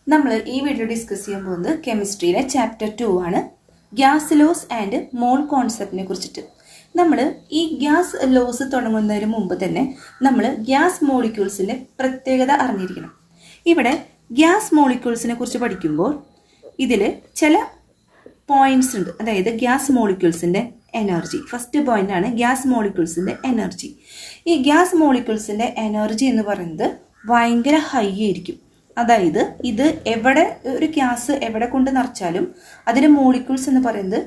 നമ്മൾ ഈ video discuss ചെയ്യാൻ പോകുന്നത് കെമിസ്ട്രിയിലെ ചാപ്റ്റർ 2 ആണ്. ഗ്യാസ് ലോസ് ആൻഡ് മോൾ കോൺസെപ്റ്റിനെ കുറിച്ചിട്ട്. നമ്മൾ ഈ ഗ്യാസ് ലോസ് തുടങ്ങുന്നതിന് മുമ്പ് തന്നെ നമ്മൾ ഗ്യാസ് മോളിക്യൂൾസിൻ്റെ പ്രത്യേകത അറിഞ്ഞിരിക്കണം. ഇവിടെ ഗ്യാസ് മോളിക്യൂൾസിനെ കുറിച്ച് പഠിക്കുമ്പോൾ ഇതിൽ ചില പോയിന്റ്സ് ഉണ്ട്. അതായത് ഗ്യാസ് മോളിക്യൂൾസിൻ്റെ എനർജി. ഫസ്റ്റ് പോയിന്റ് ആണ് ഗ്യാസ് മോളിക്യൂൾസിൻ്റെ എനർജി. ഈ ഗ്യാസ് മോളിക്യൂൾസിൻ്റെ എനർജി എന്ന് പറയുന്നത് ഭയങ്കര ഹൈ ആയിരിക്കും. അതായത് ഇത് എവിടെ ഒരു ഗ്യാസ് എവിടെ കൊണ്ട് നിറച്ചാലും അതിൻ്റെ മോളിക്യൂൾസ് എന്ന് പറയുന്നത്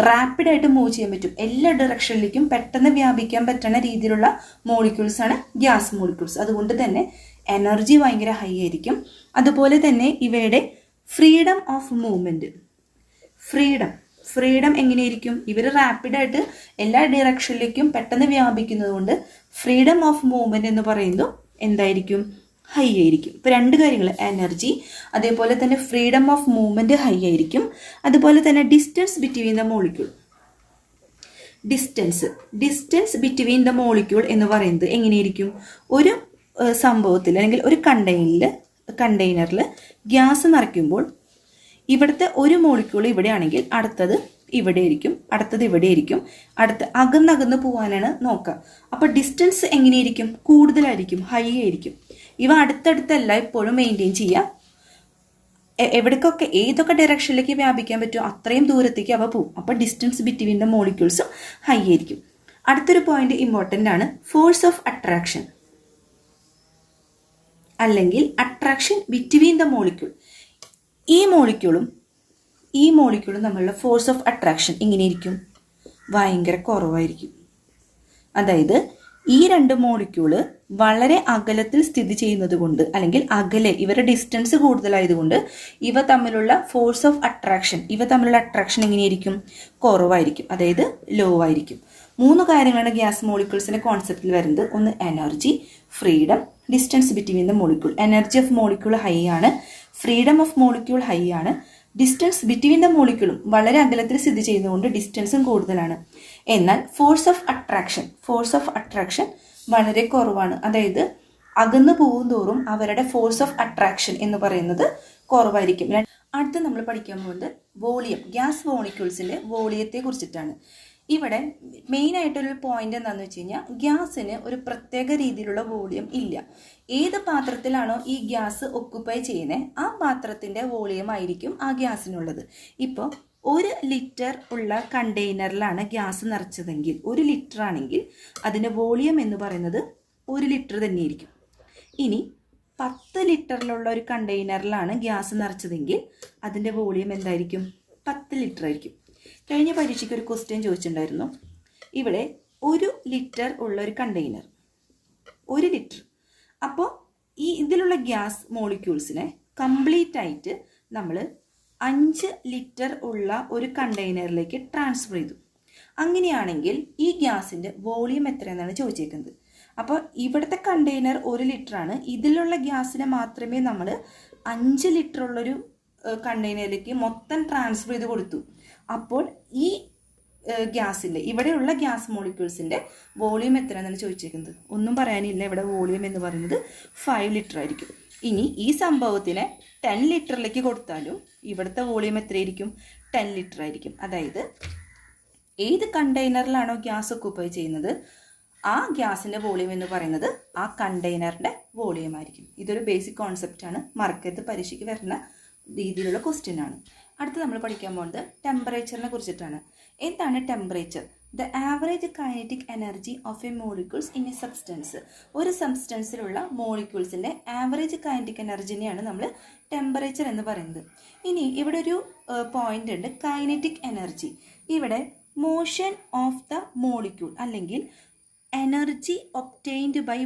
റാപ്പിഡായിട്ട് മൂവ് ചെയ്യാൻ പറ്റും. എല്ലാ ഡയറക്ഷനിലേക്കും പെട്ടെന്ന് വ്യാപിക്കാൻ പറ്റുന്ന രീതിയിലുള്ള മോളിക്യൂൾസ് ആണ് ഗ്യാസ് മോളിക്യൂൾസ്. അതുകൊണ്ട് തന്നെ എനർജി ഭയങ്കര ഹൈ ആയിരിക്കും. അതുപോലെ തന്നെ ഇവയുടെ ഫ്രീഡം ഓഫ് മൂവ്മെൻറ്റ്, ഫ്രീഡം എങ്ങനെയായിരിക്കും? ഇവർ റാപ്പിഡായിട്ട് എല്ലാ ഡയറക്ഷനിലേക്കും പെട്ടെന്ന് വ്യാപിക്കുന്നത് കൊണ്ട് ഫ്രീഡം ഓഫ് മൂവ്മെൻറ്റ് എന്ന് പറയുന്നത് എന്തായിരിക്കും? ഹൈ ആയിരിക്കും. ഇപ്പോൾ രണ്ട് കാര്യങ്ങൾ, എനർജി അതേപോലെ തന്നെ ഫ്രീഡം ഓഫ് മൂവ്മെൻറ്റ് ഹൈ ആയിരിക്കും. അതുപോലെ തന്നെ distance between the molecule, distance between the molecule എന്ന് പറയുന്നത് എങ്ങനെയായിരിക്കും? ഒരു സംഭവത്തിൽ അല്ലെങ്കിൽ ഒരു കണ്ടെയ്നറിൽ ഗ്യാസ് നിറയ്ക്കുമ്പോൾ ഇവിടുത്തെ ഒരു മോളിക്യൂൾ ഇവിടെയാണെങ്കിൽ അടുത്തത് ഇവിടെ ആയിരിക്കും, അടുത്തത് ഇവിടെ ആയിരിക്കും, അകന്നകന്ന് പോകാനാണ് നോക്കുക. അപ്പോൾ ഡിസ്റ്റൻസ് എങ്ങനെയായിരിക്കും? കൂടുതലായിരിക്കും, ഹൈ ആയിരിക്കും. ഇവ അടുത്തടുത്തല്ല എപ്പോഴും മെയിൻറ്റെയിൻ ചെയ്യുക. എവിടേക്കൊക്കെ ഏതൊക്കെ ഡയറക്ഷനിലേക്ക് വ്യാപിക്കാൻ പറ്റുമോ അത്രയും ദൂരത്തേക്ക് അവ പോകും. അപ്പോൾ ഡിസ്റ്റൻസ് ബിറ്റ്വീൻ ദ മോളിക്യൂൾസും ഹൈ ആയിരിക്കും. അടുത്തൊരു പോയിന്റ് ഇമ്പോർട്ടൻ്റ് ആണ്, ഫോഴ്സ് ഓഫ് അട്രാക്ഷൻ അല്ലെങ്കിൽ അട്രാക്ഷൻ ബിറ്റ്വീൻ ദ മോളിക്യൂൾ. ഈ മോളിക്യൂളും തമ്മിലുള്ള ഫോഴ്സ് ഓഫ് അട്രാക്ഷൻ എങ്ങനെയായിരിക്കും? ഭയങ്കര കുറവായിരിക്കും. അതായത് ഈ രണ്ട് മോളിക്യൂള് വളരെ അകലത്തിൽ സ്ഥിതി ചെയ്യുന്നത് കൊണ്ട് അല്ലെങ്കിൽ അകലെ ഇവരുടെ ഡിസ്റ്റൻസ് കൂടുതലായതുകൊണ്ട് ഇവ തമ്മിലുള്ള ഫോഴ്സ് ഓഫ് അട്രാക്ഷൻ, എങ്ങനെയായിരിക്കും? കുറവായിരിക്കും, അതായത് ലോ ആയിരിക്കും. 3 കാര്യങ്ങളാണ് ഗ്യാസ് മോളിക്യൂൾസിന്റെ കോൺസെപ്റ്റിൽ വരുന്നത്. ഒന്ന് energy, freedom, distance between the molecule. Energy of molecule high ആണ്, ഫ്രീഡം ഓഫ് മോളിക്യൂൾ ഹൈ ആണ്, ഡിസ്റ്റൻസ് ബിറ്റ്വീൻ ദ മോളിക്യൂളും വളരെ അകലത്തിൽ സ്ഥിതി ചെയ്യുന്നതുകൊണ്ട് ഡിസ്റ്റൻസും കൂടുതലാണ്. എന്നാൽ ഫോഴ്സ് ഓഫ് അട്രാക്ഷൻ വളരെ കുറവാണ്. അതായത് അകന്നു പോകും തോറും അവരുടെ ഫോഴ്സ് ഓഫ് അട്രാക്ഷൻ എന്ന് പറയുന്നത് കുറവായിരിക്കും. അടുത്ത് നമ്മൾ പഠിക്കാൻ പോകുന്നത് വോളിയം, ഗ്യാസ് മോളിക്യൂൾസിന്റെ വോളിയത്തെ കുറിച്ചിട്ടാണ്. ഇവിടെ മെയിൻ ആയിട്ടൊരു പോയിന്റ് എന്താണെന്ന് വെച്ച് കഴിഞ്ഞാൽ ഗ്യാസിന് ഒരു പ്രത്യേക രീതിയിലുള്ള വോളിയം ഇല്ല. ഏത് പാത്രത്തിലാണോ ഈ ഗ്യാസ് ഒക്കുപ്പൈ ചെയ്യുന്നത് ആ പാത്രത്തിന്റെ വോളിയം ആയിരിക്കും ആ ഗ്യാസിനുള്ളത്. ഇപ്പോൾ 1 ലിറ്റർ ഉള്ള കണ്ടെയ്നറിലാണ് ഗ്യാസ് നിറച്ചതെങ്കിൽ 1 ലിറ്റർ ആണെങ്കിൽ അതിൻ്റെ വോളിയം എന്ന് പറയുന്നത് 1 ലിറ്റർ തന്നെയായിരിക്കും. ഇനി 10 ലിറ്ററിലുള്ള ഒരു കണ്ടെയ്നറിലാണ് ഗ്യാസ് നിറച്ചതെങ്കിൽ അതിൻ്റെ വോളിയം എന്തായിരിക്കും? 10 ലിറ്റർ ആയിരിക്കും. കഴിഞ്ഞ പരീക്ഷയ്ക്ക് ഒരു ക്വസ്റ്റ്യൻ ചോദിച്ചിട്ടുണ്ടായിരുന്നു. ഇവിടെ 1 ലിറ്റർ ഉള്ള ഒരു കണ്ടെയ്നർ, 1 ലിറ്റർ. അപ്പോൾ ഇതിലുള്ള ഗ്യാസ് മോളിക്യൂൾസിനെ കംപ്ലീറ്റ് ആയിട്ട് നമ്മൾ 5 ലിറ്റർ ഉള്ള ഒരു കണ്ടെയ്നറിലേക്ക് ട്രാൻസ്ഫർ ചെയ്തു. അങ്ങനെയാണെങ്കിൽ ഈ ഗ്യാസിൻ്റെ വോളിയം എത്രയെന്നാണ് ചോദിച്ചേക്കുന്നത്. അപ്പോൾ ഇവിടുത്തെ കണ്ടെയ്നർ 1 ലിറ്റർ ആണ്. ഇതിലുള്ള ഗ്യാസിനെ മാത്രമേ നമ്മൾ 5 ലിറ്റർ ഉള്ളൊരു കണ്ടെയ്നറിലേക്ക് മൊത്തം ട്രാൻസ്ഫർ ചെയ്ത് കൊടുത്തു. അപ്പോൾ ഈ ഗ്യാസിൻ്റെ ഇവിടെയുള്ള ഗ്യാസ് മോളിക്യൂൾസിൻ്റെ വോളിയം എത്രയാണെന്നാണ് ചോദിച്ചേക്കുന്നത്. ഒന്നും പറയാനില്ല, ഇവിടെ വോളിയം എന്ന് പറയുന്നത് 5 ലിറ്റർ ആയിരിക്കും. ഇനി ഈ സംഭവത്തിനെ 10 ലിറ്ററിലേക്ക് കൊടുത്താലും ഇവിടുത്തെ വോളിയം എത്രയായിരിക്കും? 10 ലിറ്റർ ആയിരിക്കും. അതായത് ഏത് കണ്ടെയ്നറിലാണോ ഗ്യാസ് ഒക്കുപ്പൈ ചെയ്യുന്നത് ആ ഗ്യാസിൻ്റെ വോളിയം എന്ന് പറയുന്നത് ആ കണ്ടെയ്നറിൻ്റെ വോളിയം ആയിരിക്കും. ഇതൊരു ബേസിക് കോൺസെപ്റ്റാണ്, മറക്കരുത്, പരീക്ഷയ്ക്ക് വരുന്ന രീതിയിലുള്ള ക്വസ്റ്റ്യൻ ആണ്. അടുത്ത് നമ്മൾ പഠിക്കാൻ പോകുന്നത് ടെമ്പറേച്ചറിനെ കുറിച്ചിട്ടാണ്. എന്താണ് temperature? The average kinetic energy of A molecules in A substance. ഒരു സബ്സ്റ്റൻസിലുള്ള മോളിക്യൂൾസിൻ്റെ ആവറേജ് കൈനറ്റിക് എനർജിനെയാണ് നമ്മൾ ടെമ്പറേച്ചർ എന്ന് പറയുന്നത്. ഇനി ഇവിടെ ഒരു പോയിന്റ് ഉണ്ട്, കൈനറ്റിക് എനർജി. ഇവിടെ മോഷൻ ഓഫ് ദ മോളിക്യൂൾ അല്ലെങ്കിൽ എനർജി ഒബ്റ്റെയിൻഡ് ബൈ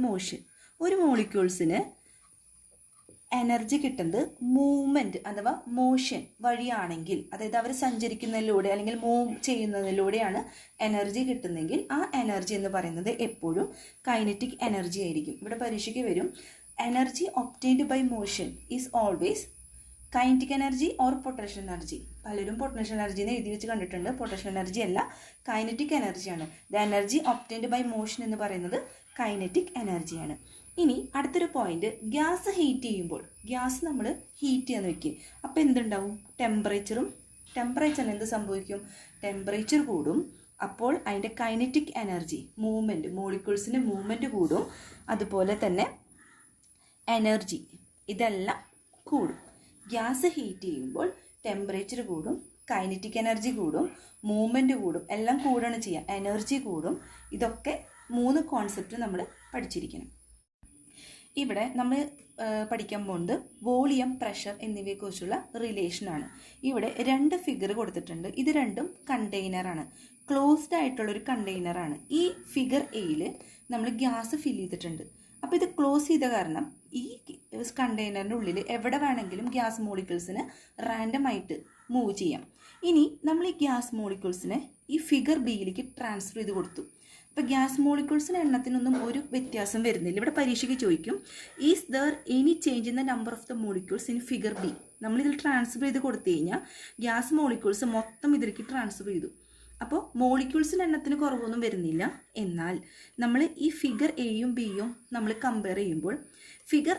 മോഷൻ. ഒരു മോളിക്യൂൾസിന് എനർജി കിട്ടുന്നത് മൂവ്മെൻറ്റ് അഥവാ മോഷൻ വഴിയാണെങ്കിൽ, അതായത് അവർ സഞ്ചരിക്കുന്നതിലൂടെ അല്ലെങ്കിൽ മൂവ് ചെയ്യുന്നതിലൂടെയാണ് എനർജി കിട്ടുന്നതെങ്കിൽ ആ എനർജി എന്ന് പറയുന്നത് എപ്പോഴും കൈനറ്റിക് എനർജി ആയിരിക്കും. ഇവിടെ പരീക്ഷയ്ക്ക് വരും, energy obtained by motion is always kinetic energy or potential energy. പലരും പൊട്ടൻഷ്യൽ എനർജിനെ എഴുതി വെച്ച് കണ്ടിട്ടുണ്ട്. പൊട്ടൻഷ്യൽ എനർജി അല്ല, കൈനറ്റിക് എനർജിയാണ്. The energy obtained by motion എന്ന് പറയുന്നത് കൈനറ്റിക് എനർജിയാണ്. ഇനി അടുത്തൊരു പോയിന്റ്, ഗ്യാസ് ഹീറ്റ് ചെയ്യുമ്പോൾ, ഗ്യാസ് നമ്മൾ ഹീറ്റ് ചെയ്യാന്ന് വെക്കുക, അപ്പോൾ എന്തുണ്ടാവും, ടെമ്പറേച്ചറിന് എന്ത് സംഭവിക്കും, ടെമ്പറേച്ചർ കൂടും. അപ്പോൾ അതിൻ്റെ കൈനറ്റിക് എനർജി, മൂവ്മെൻറ്റ്, മോളിക്യൂൾസിൻ്റെ മൂവ്മെൻറ്റ് കൂടും. അതുപോലെ തന്നെ എനർജി, ഇതെല്ലാം കൂടും. ഗ്യാസ് ഹീറ്റ് ചെയ്യുമ്പോൾ ടെമ്പറേച്ചർ കൂടും, കൈനറ്റിക് എനർജി കൂടും, മൂവ്മെൻറ്റ് കൂടും, എല്ലാം കൂടുകയാണ് ചെയ്യുക, എനർജി കൂടും. ഇതൊക്കെ 3 കോൺസെപ്റ്റ് നമ്മൾ പഠിച്ചിരിക്കണം. ഇവിടെ നമ്മൾ പഠിക്കാൻ പോകുന്നത് വോളിയം, പ്രഷർ എന്നിവയെക്കുറിച്ചുള്ള റിലേഷനാണ്. ഇവിടെ 2 ഫിഗർ കൊടുത്തിട്ടുണ്ട്. ഇത് രണ്ടും കണ്ടെയ്നറാണ്, ക്ലോസ്ഡ് ആയിട്ടുള്ളൊരു കണ്ടെയ്നറാണ്. ഈ ഫിഗർ എയിൽ നമ്മൾ ഗ്യാസ് ഫിൽ ചെയ്തിട്ടുണ്ട്. അപ്പോൾ ഇത് ക്ലോസ് ചെയ്ത കാരണം ഈ കണ്ടെയ്നറിൻ്റെ ഉള്ളിൽ എവിടെ വേണമെങ്കിലും ഗ്യാസ് മോളിക്യൂൾസിന് റാൻഡമായിട്ട് മൂവ് ചെയ്യാം. ഇനി നമ്മൾ ഈ ഗ്യാസ് മോളിക്യൂൾസിനെ ഈ ഫിഗർ ബിയിലേക്ക് ട്രാൻസ്ഫർ ചെയ്ത് കൊടുത്തു. അപ്പോൾ ഗ്യാസ് മോളിക്യൂൾസിന് എണ്ണത്തിനൊന്നും ഒരു വ്യത്യാസം വരുന്നില്ല. ഇവിടെ പരീക്ഷയ്ക്ക് ചോദിക്കും, is there any change in the number of the molecules in figure B. നമ്മളിതിൽ ട്രാൻസ്ഫർ ചെയ്ത് കൊടുത്തു കഴിഞ്ഞാൽ ഗ്യാസ് മോളിക്യൂൾസ് മൊത്തം ഇതിലേക്ക് ട്രാൻസ്ഫർ ചെയ്തു. അപ്പോൾ മോളിക്യൂൾസിൻ്റെ എണ്ണത്തിന് കുറവൊന്നും വരുന്നില്ല. എന്നാൽ നമ്മൾ ഈ ഫിഗർ എയും ബിയും നമ്മൾ കമ്പയർ ചെയ്യുമ്പോൾ ഫിഗർ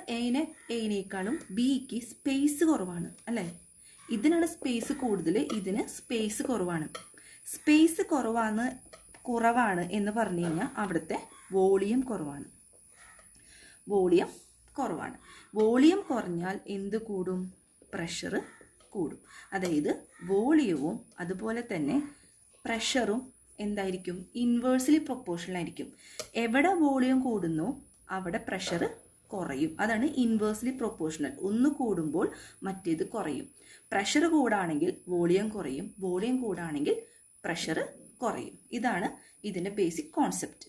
എയിനേക്കാളും ബിക്ക് സ്പേസ് കുറവാണ് അല്ലേ. ഇതിനാണ് സ്പേസ് കൂടുതൽ, ഇതിന് സ്പേസ് കുറവാണ്. സ്പേസ് കുറവാണ് എന്ന് പറഞ്ഞു കഴിഞ്ഞാൽ അവിടുത്തെ വോളിയം കുറവാണ്. വോളിയം കുറഞ്ഞാൽ എന്ത് കൂടും, പ്രഷർ കൂടും. അതായത് വോളിയവും അതുപോലെ തന്നെ പ്രഷറും എന്തായിരിക്കും, ഇൻവേഴ്സ്ലി പ്രൊപ്പോർഷണൽ ആയിരിക്കും. എവിടെ വോളിയം കൂടുന്നു അവിടെ പ്രഷർ കുറയും. അതാണ് ഇൻവേഴ്സ്ലി പ്രൊപ്പോർഷണൽ. ഒന്ന് കൂടുമ്പോൾ മറ്റേത് കുറയും. പ്രഷർ കൂടാണെങ്കിൽ വോളിയം കുറയും, വോളിയം കൂടാണെങ്കിൽ പ്രഷർ കുറയും. ഇതാണ് ഇതിൻ്റെ ബേസിക് കോൺസെപ്റ്റ്.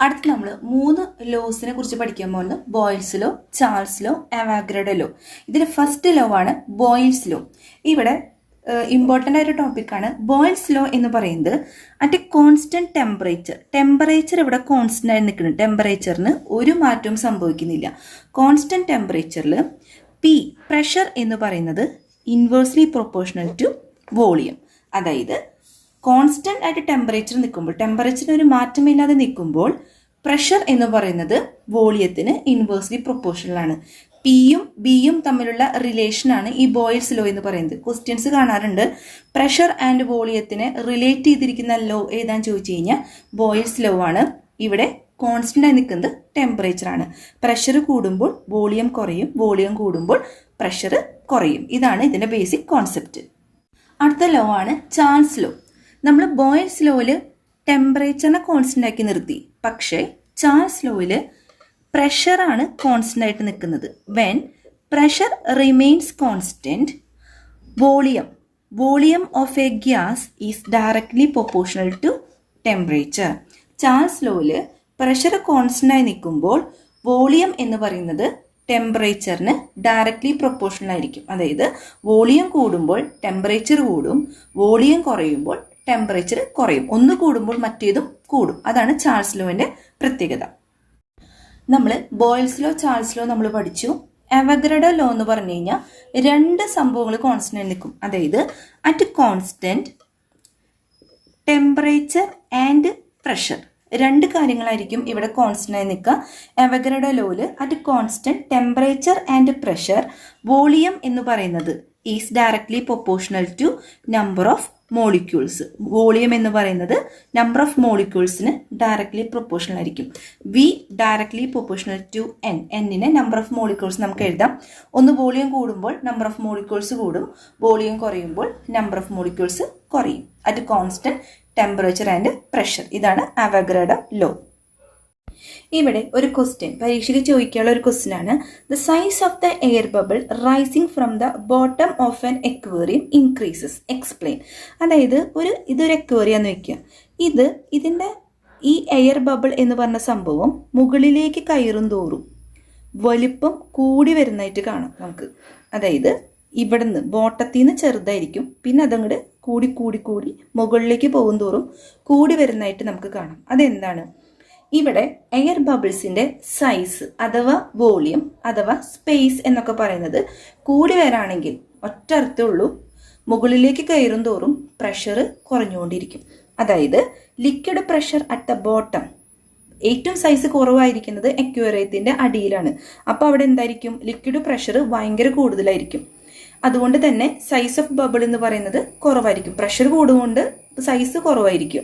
അടുത്ത് നമ്മൾ 3 ലോസിനെ കുറിച്ച് പഠിക്കാൻ പോകുന്നത് Boyle's law, Charles law, Avogadro law. ഇതിൻ്റെ ഫസ്റ്റ് ലോ ആണ് ബോയിൽസ് ലോ. ഇവിടെ ഇമ്പോർട്ടൻ്റ് ആയൊരു ടോപ്പിക്കാണ്. ബോയിൽസ് ലോ എന്ന് പറയുന്നത് അറ്റ് എ കോൺസ്റ്റന്റ് ടെമ്പറേച്ചർ ഇവിടെ കോൺസ്റ്റന്റ് ആയി നിൽക്കുന്നുണ്ട്. ടെമ്പറേച്ചറിന് ഒരു മാറ്റവും സംഭവിക്കുന്നില്ല. കോൺസ്റ്റന്റ് ടെമ്പറേച്ചറിൽ പി, പ്രഷർ എന്ന് പറയുന്നത് ഇൻവേഴ്സ്ലി പ്രൊപ്പോർഷണൽ ടു വോളിയം. അതായത് കോൺസ്റ്റന്റ് ആയിട്ട് ടെമ്പറേച്ചർ നിൽക്കുമ്പോൾ, ടെമ്പറേച്ചറിന് ഒരു മാറ്റമില്ലാതെ നിൽക്കുമ്പോൾ പ്രഷർ എന്ന് പറയുന്നത് വോളിയത്തിന് ഇൻവേഴ്സ്ലി പ്രൊപ്പോർഷണൽ ആണ്. പിയും ബിയും തമ്മിലുള്ള റിലേഷനാണ് ഈ ബോയിൽസ് ലോ എന്ന് പറയുന്നത്. ക്വസ്റ്റ്യൻസ് കാണാറുണ്ട്, പ്രഷർ ആൻഡ് വോളിയത്തിനെ റിലേറ്റ് ചെയ്തിരിക്കുന്ന ലോ ഏതാന്ന് ചോദിച്ചു കഴിഞ്ഞാൽ ബോയിൽസ് ലോ ആണ്. ഇവിടെ കോൺസ്റ്റന്റ് ആയി നിൽക്കുന്നത് ടെമ്പറേച്ചർ ആണ്. പ്രഷർ കൂടുമ്പോൾ വോളിയം കുറയും, വോളിയം കൂടുമ്പോൾ പ്രഷർ കുറയും. ഇതാണ് ഇതിന്റെ ബേസിക് കോൺസെപ്റ്റ്. അടുത്ത ലോ ആണ് ചാൾസ് ലോ. നമ്മൾ ബോയിൽസ് ലോയിൽ ടെമ്പറേച്ചറിനെ കോൺസ്റ്റന്റ് ആക്കി നിർത്തി. പക്ഷേ ചാൾസ് ലോയിൽ പ്രഷറാണ് കോൺസ്റ്റന്റ് ആയിട്ട് നിൽക്കുന്നത്. When pressure remains constant, volume of a gas is directly proportional to temperature. Charles ലോയിൽ പ്രഷർ കോൺസ്റ്റന്റ് ആയി നിൽക്കുമ്പോൾ വോളിയം എന്ന് പറയുന്നത് ടെമ്പറേച്ചറിന് ഡയറക്ട്ലി പ്രൊപ്പോർഷണൽ ആയിരിക്കും. അതായത് വോളിയം കൂടുമ്പോൾ ടെമ്പറേച്ചർ കൂടും, വോളിയം കുറയുമ്പോൾ ടെമ്പറേച്ചർ കുറയും. ഒന്ന് കൂടുമ്പോൾ മറ്റേതും കൂടും. അതാണ് ചാൾസ് ലോന്റെ പ്രത്യേകത. നമ്മൾ ബോയിൽസ് ലോ, ചാൾസ് ലോ നമ്മൾ പഠിച്ചു. അവോഗാഡ്രോ ലോ എന്ന് പറഞ്ഞു കഴിഞ്ഞാൽ 2 സംഭവങ്ങൾ കോൺസ്റ്റന്റ് ആയി നിൽക്കും. അതായത് at constant temperature and pressure, 2 കാര്യങ്ങളായിരിക്കും ഇവിടെ കോൺസ്റ്റന്റ് ആയി നിൽക്കുക. അവോഗാഡ്രോ ലോയിൽ at constant temperature and pressure, volume എന്ന് പറയുന്നത് is directly proportional to number of molecules. Volume എന്ന് പറയുന്നത് നമ്പർ ഓഫ് മോളിക്യൂൾസിന് ഡയറക്ട്ലി പ്രൊപ്പോർഷണൽ ആയിരിക്കും. V directly proportional to N. എന്നിനെ നമ്പർ ഓഫ് മോളിക്യൂൾസ് നമുക്ക് എഴുതാം. ഒന്ന് വോളിയം കൂടുമ്പോൾ നമ്പർ ഓഫ് മോളിക്യൂൾസ് കൂടും, വോളിയം കുറയുമ്പോൾ നമ്പർ ഓഫ് മോളിക്യൂൾസ് കുറയും. At constant temperature and pressure. ഇതാണ് അവോഗാഡ്രോ ലോ. ഇവിടെ ഒരു ക്വസ്റ്റ്യൻ, പരീക്ഷയ്ക്ക് ചോദിക്കാനുള്ള ഒരു ക്വസ്റ്റ്യൻ ആണ്, the size of the air bubble rising from the bottom of an aquarium increases, explain. അതായത് ഇതൊരു എക്വേറിയം എന്ന് വെക്കുക. ഇതിന്റെ ഈ എയർ ബബിൾ എന്ന് പറഞ്ഞ സംഭവം മുകളിലേക്ക് കയറും തോറും വലിപ്പം കൂടി വരുന്നതായിട്ട് കാണാം നമുക്ക്. അതായത് ഇവിടുന്ന് ബോട്ടത്തിൽ നിന്ന് ചെറുതായിരിക്കും, പിന്നെ അതങ്ങോട്ട് കൂടി കൂടി കൂടി മുകളിലേക്ക് പോകും തോറും കൂടി വരുന്നതായിട്ട് നമുക്ക് കാണാം. അതെന്താണ്? ഇവിടെ എയർ ബബിൾസിന്റെ സൈസ് അഥവാ വോളിയം അഥവാ സ്പേസ് എന്നൊക്കെ പറയുന്നത് കൂടി വരാണെങ്കിൽ ഒറ്റ അർത്ഥമുള്ളൂ, മുകളിലേക്ക് കയറും തോറും പ്രഷർ കുറഞ്ഞുകൊണ്ടിരിക്കും. അതായത് liquid pressure at the bottom ഏറ്റവും സൈസ് കുറവായിരിക്കുന്നത് അക്വേറിയത്തിന്റെ അടിയിലാണ്. അപ്പോൾ അവിടെ എന്തായിരിക്കും, ലിക്വിഡ് പ്രഷർ ഭയങ്കര കൂടുതലായിരിക്കും. അതുകൊണ്ട് തന്നെ സൈസ് ഓഫ് ബബിൾ എന്ന് പറയുന്നത് കുറവായിരിക്കും. പ്രഷർ കൂടുകൊണ്ട് സൈസ് കുറവായിരിക്കും.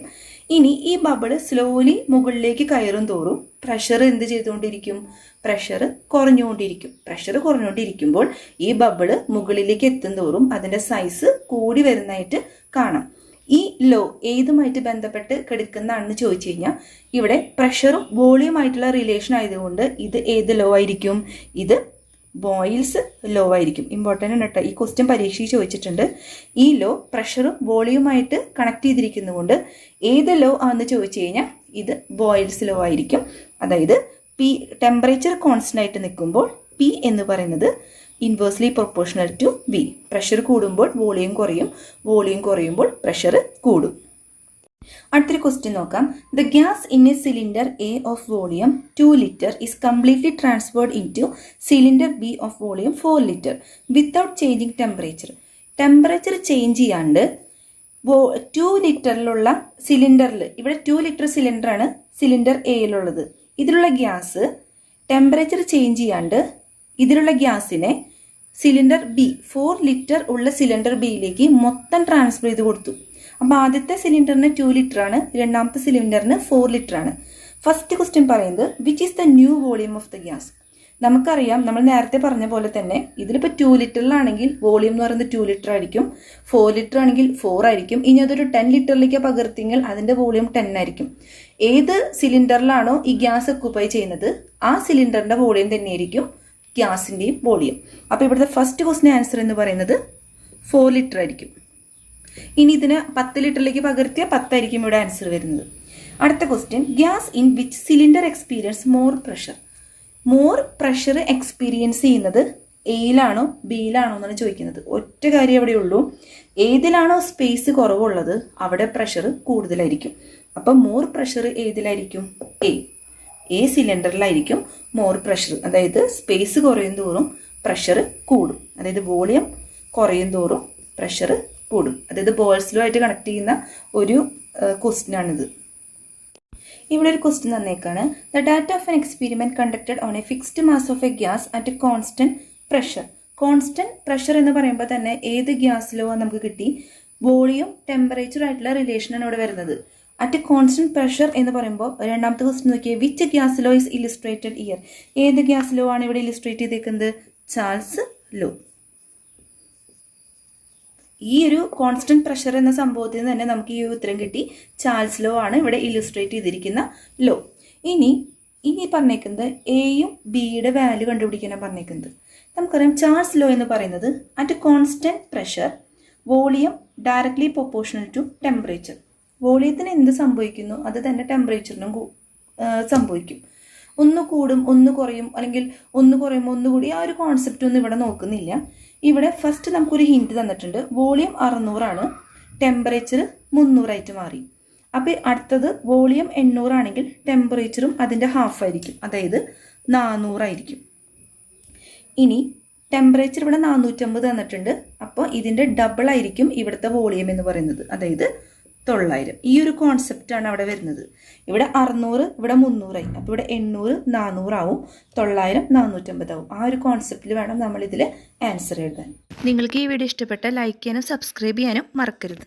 ഇനി ഈ ബബിള് സ്ലോലി മുകളിലേക്ക് കയറും തോറും പ്രഷർ എന്ത് ചെയ്തുകൊണ്ടിരിക്കും, പ്രഷർ കുറഞ്ഞുകൊണ്ടിരിക്കും. പ്രഷർ കുറഞ്ഞുകൊണ്ടിരിക്കുമ്പോൾ ഈ ബബിള് മുകളിലേക്ക് എത്തും തോറും അതിന്റെ സൈസ് കൂടി വരുന്നതായിട്ട് കാണാം. ഈ ലോ ഏതുമായിട്ട് ബന്ധപ്പെട്ട് കിടക്കുന്നതാണെന്ന് ചോദിച്ചു കഴിഞ്ഞാൽ ഇവിടെ പ്രഷറും വോളിയുമായിട്ടുള്ള റിലേഷൻ ആയതുകൊണ്ട് ഇത് ഏത് ലോ ആയിരിക്കും, ഇത് ബോയിൽസ് ലോ ആയിരിക്കും. ഇമ്പോർട്ടൻ്റ് ആണ് കേട്ടോ, ഈ ക്വസ്റ്റ്യൻ പരീക്ഷയിൽ ചോദിച്ചിട്ടുണ്ട്. ഈ ലോ പ്രഷറും വോളിയുമായിട്ട് കണക്ട് ചെയ്തിരിക്കുന്നതുകൊണ്ട് ഏത് ലോ ആണെന്ന് ചോദിച്ചു കഴിഞ്ഞാൽ ഇത് ബോയിൽസ് ലോ ആയിരിക്കും. അതായത് പി ടെമ്പറേച്ചർ കോൺസ്റ്റന്റ് ആയിട്ട് നിൽക്കുമ്പോൾ പി എന്ന് പറയുന്നത് inversely proportional to V. Pressure കൂടുമ്പോൾ വോളിയം കുറയും, വോളിയം കുറയുമ്പോൾ പ്രഷർ കൂടും. അടുത്തൊരു ക്വസ്റ്റ്യൻ നോക്കാം. The gas in a cylinder A of volume 2 litre is completely transferred into cylinder B of volume 4 litre without changing temperature. Temperature change ചെയ്യാണ്ട് 2 ലിറ്ററിലുള്ള സിലിണ്ടറിൽ, ഇവിടെ 2 litre സിലിണ്ടറാണ് cylinder എയിലുള്ളത്. ഇതിലുള്ള ഗ്യാസ് ടെമ്പറേച്ചർ ചേഞ്ച് ചെയ്യാണ്ട് ഇതിലുള്ള ഗ്യാസിനെ cylinder B 4 litre ഉള്ള cylinder ബിയിലേക്ക് മൊത്തം transfer ചെയ്ത് കൊടുത്തു. അപ്പോൾ ആദ്യത്തെ സിലിണ്ടറിന് 2 ലിറ്റർ ആണ്, രണ്ടാമത്തെ സിലിണ്ടറിന് 4 ലിറ്റർ ആണ്. ഫസ്റ്റ് ക്വസ്റ്റ്യൻ പറയുന്നത് which is the new volume of the gas. നമുക്കറിയാം, നമ്മൾ നേരത്തെ പറഞ്ഞ പോലെ തന്നെ ഇതിലിപ്പോൾ 2 ലിറ്ററിലാണെങ്കിൽ വോളിയം എന്ന് പറയുന്നത് 2 ലിറ്റർ ആയിരിക്കും, 4 ലിറ്റർ ആണെങ്കിൽ 4 ആയിരിക്കും. ഇനി അതൊരു 10 ലിറ്ററിലേക്ക് പകർത്തിയെങ്കിൽ അതിന്റെ വോളിയം 10 ആയിരിക്കും. ഏത് സിലിണ്ടറിലാണോ ഈ ഗ്യാസ് ഒക്കുപ്പൈ ചെയ്യുന്നത് ആ സിലിണ്ടറിന്റെ വോളിയം തന്നെയായിരിക്കും ഗ്യാസിന്റെയും വോളിയം. അപ്പോൾ ഇവിടുത്തെ ഫസ്റ്റ് ക്വസ്റ്റ്യൻ ആൻസർ എന്ന് പറയുന്നത് 4 ലിറ്റർ ആയിരിക്കും. ഇനി ഇതിന് 10 ലിറ്ററിലേക്ക് പകർത്തിയാൽ 10 ആയിരിക്കും ഇവിടെ ആൻസർ വരുന്നത്. അടുത്ത question, gas in which cylinder experience more pressure. More pressure experience ചെയ്യുന്നത് എയിലാണോ ബിയിലാണോ എന്നാണ് ചോദിക്കുന്നത്. ഒറ്റ കാര്യം അവിടെ ഉള്ളൂ, ഏതിലാണോ സ്പേസ് കുറവുള്ളത് അവിടെ പ്രഷർ കൂടുതലായിരിക്കും. അപ്പം മോർ പ്രഷർ ഏതിലായിരിക്കും, എ സിലിണ്ടറിലായിരിക്കും മോർ പ്രഷർ. അതായത് സ്പേസ് കുറയും തോറും പ്രഷർ കൂടും, അതായത് വോളിയം കുറയും തോറും പ്രഷർ കൂടും. അതായത് ബോയിൽസ് ലോ ആയിട്ട് കണക്ട് ചെയ്യുന്ന ഒരു ക്വസ്റ്റ്യൻ ആണിത്. ഇവിടെ ഒരു ക്വസ്റ്റ്യൻ തന്നേക്കാണ്. The data of an experiment conducted on a fixed mass of a gas at constant pressure. Constant pressure എന്ന് പറയുമ്പോൾ തന്നെ ഏത് ഗ്യാസ് ലോ നമുക്ക് കിട്ടി, വോളിയം ടെമ്പറേച്ചർ ആയിട്ടുള്ള റിലേഷനാണ് ഇവിടെ വരുന്നത്. അറ്റ് കോൺസ്റ്റന്റ് പ്രഷർ എന്ന് പറയുമ്പോൾ രണ്ടാമത്തെ ക്വസ്റ്റ്യൻ നോക്കിയാൽ which gas law is illustrated here. ഏത് ഗ്യാസ് ലോ ആണ് ഇവിടെ ഇല്ലുസ്ട്രേറ്റ് ചെയ്തേക്കുന്നത്, ചാൾസ് ലോ. ഈ ഒരു കോൺസ്റ്റന്റ് പ്രഷർ എന്ന സംഭവത്തിൽ നിന്ന് തന്നെ നമുക്ക് ഈ ഉത്തരം കിട്ടി. ചാൾസ് ലോ ആണ് ഇവിടെ ഇല്ലുസ്ട്രേറ്റ് ചെയ്തിരിക്കുന്ന ലോ. ഇനി പറഞ്ഞേക്കുന്നത് എയും ബിയുടെ വാല്യൂ കണ്ടുപിടിക്കാനാണ് പറഞ്ഞേക്കുന്നത്. നമുക്കറിയാം ചാൾസ് ലോ എന്ന് പറയുന്നത് at constant pressure volume directly proportional to temperature. വോളിയത്തിന് എന്ത് സംഭവിക്കുന്നു അത് തന്നെ ടെമ്പറേച്ചറിനും സംഭവിക്കും. ഒന്ന് കൂടും ഒന്ന് കുറയും, അല്ലെങ്കിൽ ഒന്ന് കുറയുമ്പോൾ ഒന്ന് കൂടി, ആ ഒരു കോൺസെപ്റ്റ് ഒന്നും ഇവിടെ നോക്കുന്നില്ല. ഇവിടെ ഫസ്റ്റ് നമുക്കൊരു ഹിന്റ് തന്നിട്ടുണ്ട്. വോളിയം 600 ആണ്, ടെമ്പറേച്ചർ 300 ആയിട്ട് മാറി. അപ്പോൾ അടുത്തത് വോളിയം 800 ആണെങ്കിൽ ടെമ്പറേച്ചറും അതിൻ്റെ ഹാഫ് ആയിരിക്കും, അതായത് 400 ആയിരിക്കും. ഇനി ടെമ്പറേച്ചർ ഇവിടെ 450 തന്നിട്ടുണ്ട്. അപ്പോൾ ഇതിൻ്റെ ഡബിൾ ആയിരിക്കും ഇവിടുത്തെ വോളിയം എന്ന് പറയുന്നത്, അതായത് 900. ഈ ഒരു കോൺസെപ്റ്റാണ് അവിടെ വരുന്നത്. ഇവിടെ 600, ഇവിടെ 300 ആയി. അപ്പോൾ ഇവിടെ 800 400 ആവും, 900 450 ആവും. ആ ഒരു കോൺസെപ്റ്റിൽ വേണം നമ്മൾ ഇതിൽ ആൻസർ എഴുതാൻ. നിങ്ങൾക്ക് ഈ വീഡിയോ ഇഷ്ടപ്പെട്ടാൽ ലൈക്ക് ചെയ്യാനും സബ്സ്ക്രൈബ് ചെയ്യാനും മറക്കരുത്.